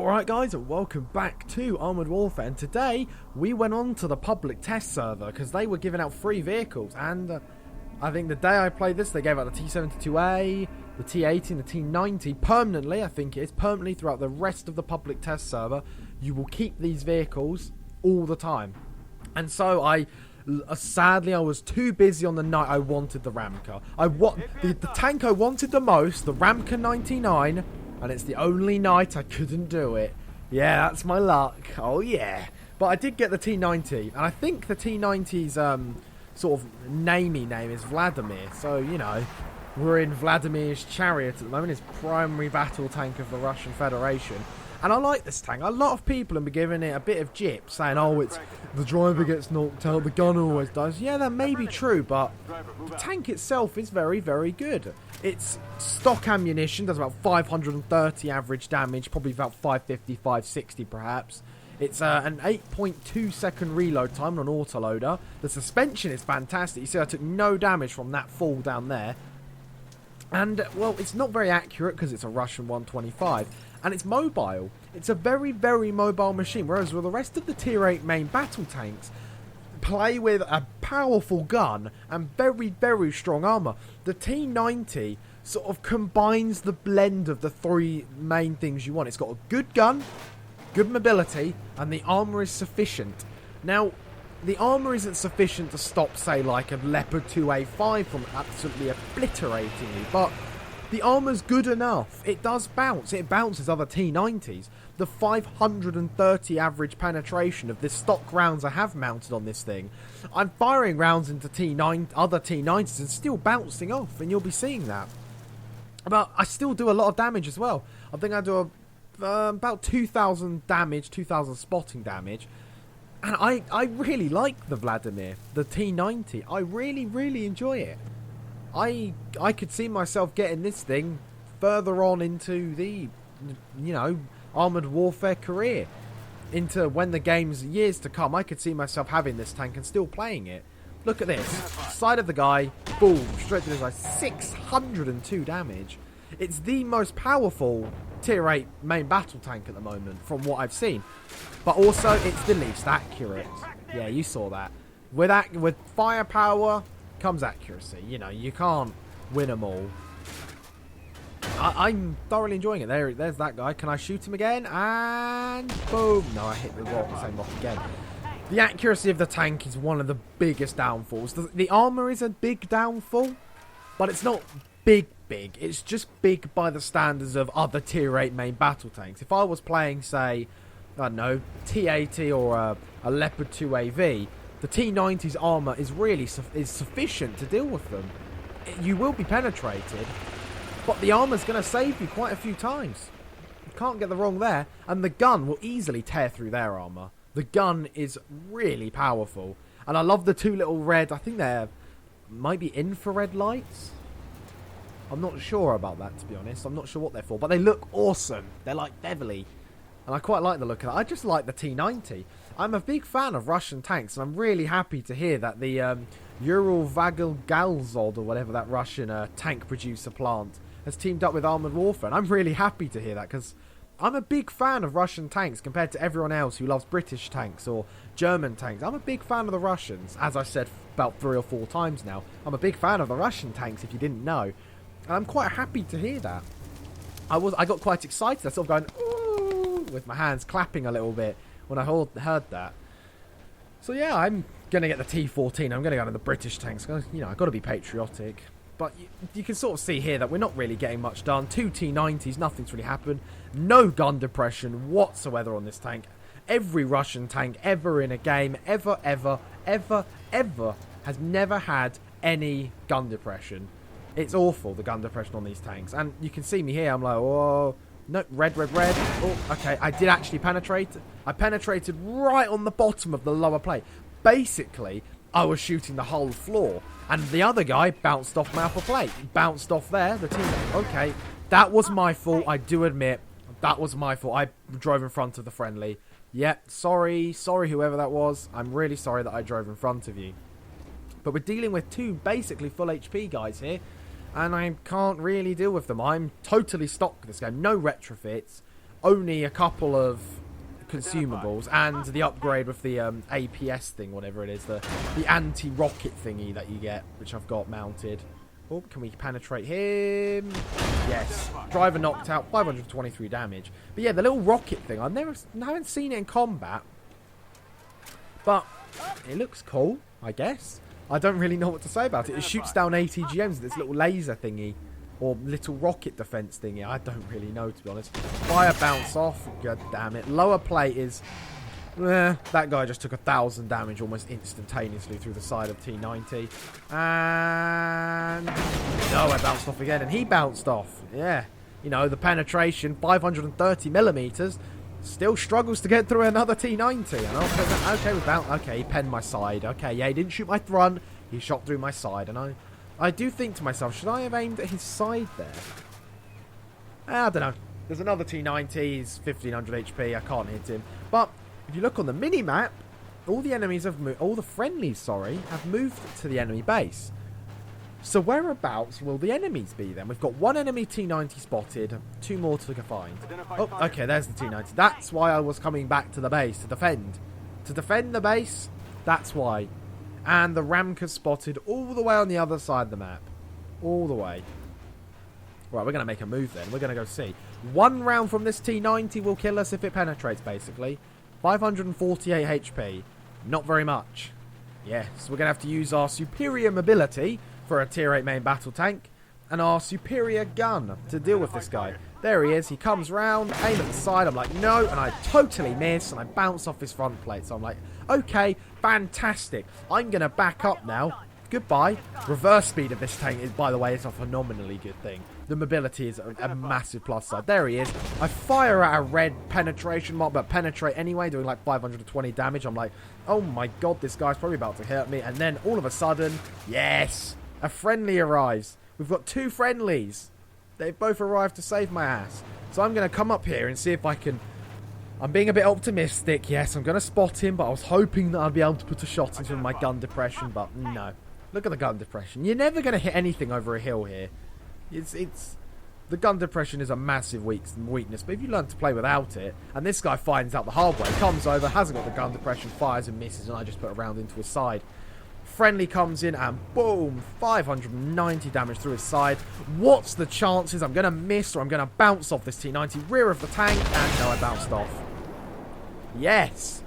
Alright guys, and welcome back to Armoured Warfare, and today we went on to the public test server because they were giving out free vehicles, and I think the day I played this they gave out the T-72A, the T-80 and the T-90 permanently. I think it is permanently throughout the rest of the public test server. You will keep these vehicles all the time. And so sadly I was too busy on the night I wanted the Ramka. The tank I wanted the most, the Ramka 99, and it's the only night I couldn't do it. Yeah, that's my luck. Oh yeah. But I did get the T-90, and I think the T-90's sort of name is Vladimir. So, you know, we're in Vladimir's Chariot at the moment, his primary battle tank of the Russian Federation. And I like this tank. A lot of people have been giving it a bit of jip, saying, oh, it's the driver gets knocked out, the gun always does. Yeah, that may be true, but the tank itself is very, very good. It's stock ammunition, does about 530 average damage, probably about 550, 560 perhaps. It's an 8.2 second reload time on an autoloader. The suspension is fantastic. You see I took no damage from that fall down there. And, well, it's not very accurate because it's a Russian 125. And it's mobile. It's a very, very mobile machine. Whereas with the rest of the Tier 8 main battle tanks play with a powerful gun and very, very strong armor. The T-90 sort of combines the blend of the three main things you want. It's got a good gun, good mobility, and the armor is sufficient. Now, the armor isn't sufficient to stop, say, like a Leopard 2A5 from absolutely obliterating you, but the armor's good enough. It does bounce. It bounces other T-90s. The 530 average penetration of the stock rounds I have mounted on this thing. I'm firing rounds into other T-90s and still bouncing off, and you'll be seeing that. But I still do a lot of damage as well. I think I do about 2,000 damage, 2,000 spotting damage. And I really like the Vladimir, the T-90. I really, really enjoy it. I could see myself getting this thing further on into the, you know, Armoured Warfare career. Into when the game's years to come, I could see myself having this tank and still playing it. Look at this. Side of the guy, boom, straight to his eye, 602 damage. It's the most powerful Tier 8 main battle tank at the moment, from what I've seen. But also, it's the least accurate. Yeah, you saw that. With firepower comes accuracy. You know, you can't win them all. I'm thoroughly enjoying it. There's that guy. Can I shoot him again? And boom. No, I hit the same rock again. The accuracy of the tank is one of the biggest downfalls. The armor is a big downfall, but it's not big. It's just big by the standards of other Tier 8 main battle tanks. If I was playing, say, I don't know, T-80 or a Leopard 2AV, the T-90's armor is really sufficient to deal with them. You will be penetrated, but the armor's going to save you quite a few times. You can't get the wrong there, and the gun will easily tear through their armor. The gun is really powerful, and I love the two little red, I think they're, might be infrared lights? I'm not sure about that, to be honest. I'm not sure what they're for, but they look awesome. They're like Beverly. And I quite like the look of that. I just like the T-90. I'm a big fan of Russian tanks, and I'm really happy to hear that the Uralvagelgalzod, or whatever that Russian tank producer plant, has teamed up with Armoured Warfare. And I'm really happy to hear that, because I'm a big fan of Russian tanks compared to everyone else who loves British tanks or German tanks. I'm a big fan of the Russians, as I've said about 3 or 4 times now. I'm a big fan of the Russian tanks, if you didn't know. And I'm quite happy to hear that. I got quite excited. I sort of going, ooh, with my hands clapping a little bit when I heard that. So yeah, I'm going to get the T-14. I'm going to go to the British tanks. You know, I've got to be patriotic. But you can sort of see here that we're not really getting much done. 2 T-90s, nothing's really happened. No gun depression whatsoever on this tank. Every Russian tank ever in a game, ever, has never had any gun depression. It's awful, the gun depression on these tanks. And you can see me here, I'm like, whoa. No, red. Oh, okay, I did actually penetrate. I penetrated right on the bottom of the lower plate. Basically, I was shooting the whole floor. And the other guy bounced off my upper plate. Bounced off there. The team, okay, that was my fault, I do admit. That was my fault. I drove in front of the friendly. Yep, sorry whoever that was. I'm really sorry that I drove in front of you. But we're dealing with 2 basically full HP guys here. And I can't really deal with them. I'm totally stock this game. No retrofits. only a couple of consumables and the upgrade with the APS thing, whatever it is, the anti-rocket thingy that you get, which I've got mounted. Oh, can we penetrate him? Yes. Driver knocked out, 523 damage. But yeah, the little rocket thing, I haven't seen it in combat. But it looks cool, I guess. I don't really know what to say about it. It shoots down ATGMs with this little laser thingy. Or little rocket defense thingy. I don't really know, to be honest. Fire bounce off. God damn it. Lower plate is... that guy just took 1,000 damage almost instantaneously through the side of T-90. And... no, I bounced off again. And he bounced off. Yeah. You know, the penetration, 530 millimeters. Still struggles to get through another T-90. Okay, he penned my side. Okay, yeah, he didn't shoot my front. He shot through my side. And I do think to myself, should I have aimed at his side there? I don't know. There's another T-90. He's 1,500 HP. I can't hit him. But if you look on the mini-map, all the enemies have moved. All the friendlies, sorry, have moved to the enemy base. So whereabouts will the enemies be then? We've got one enemy T-90 spotted, 2 more to find. Oh, okay, there's the T-90. That's why I was coming back to the base to defend. To defend the base, that's why. And the Ramka spotted all the way on the other side of the map. All the way. Right, we're going to make a move then. We're going to go see. 1 round from this T-90 will kill us if it penetrates, basically. 548 HP. Not very much. Yes, we're going to have to use our superior mobility for a tier 8 main battle tank. And our superior gun to deal with this guy. There he is. He comes round, aim at the side. I'm like, no. And I totally miss. And I bounce off his front plate. So I'm like, okay, fantastic. I'm going to back up now. Goodbye. Reverse speed of this tank, is, by the way, is a phenomenally good thing. The mobility is a massive plus side. There he is. I fire at a red penetration mark, but penetrate anyway, doing like 520 damage. I'm like, oh my god, this guy's probably about to hurt me. And then all of a sudden, yes, a friendly arrives. We've got 2 friendlies. They've both arrived to save my ass. So I'm going to come up here and see if I can... I'm being a bit optimistic. Yes, I'm going to spot him, but I was hoping that I'd be able to put a shot into my gun depression, but no. Look at the gun depression. You're never going to hit anything over a hill here. It's the gun depression is a massive weakness, but if you learn to play without it, and this guy finds out the hard way, comes over, hasn't got the gun depression, fires and misses, and I just put a round into his side. Friendly comes in and boom, 590 damage through his side. What's the chances I'm going to miss or I'm going to bounce off this T-90 rear of the tank? And no, I bounced off. Yes,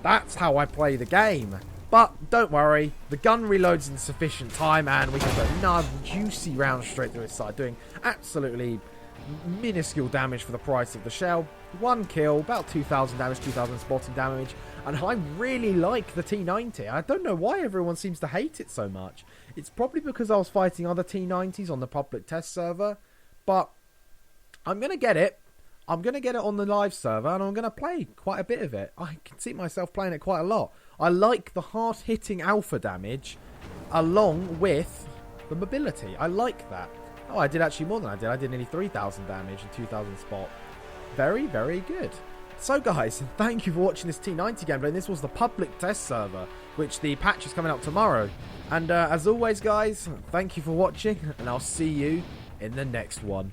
that's how I play the game. But don't worry, the gun reloads in sufficient time and we can put another juicy round straight through his side, doing absolutely minuscule damage for the price of the shell. 1 kill, about 2,000 damage, 2,000 spotting damage, and I really like the T-90. I don't know why everyone seems to hate it so much. It's probably because I was fighting other T-90s on the public test server, but I'm going to get it. I'm going to get it on the live server, and I'm going to play quite a bit of it. I can see myself playing it quite a lot. I like the hard-hitting alpha damage along with the mobility. I like that. Oh, I did actually more than I did. I did nearly 3,000 damage and 2,000 spot. Very, very good. So, guys, thank you for watching this T-90 gameplay. This was the public test server, which the patch is coming out tomorrow. And as always, guys, thank you for watching, and I'll see you in the next one.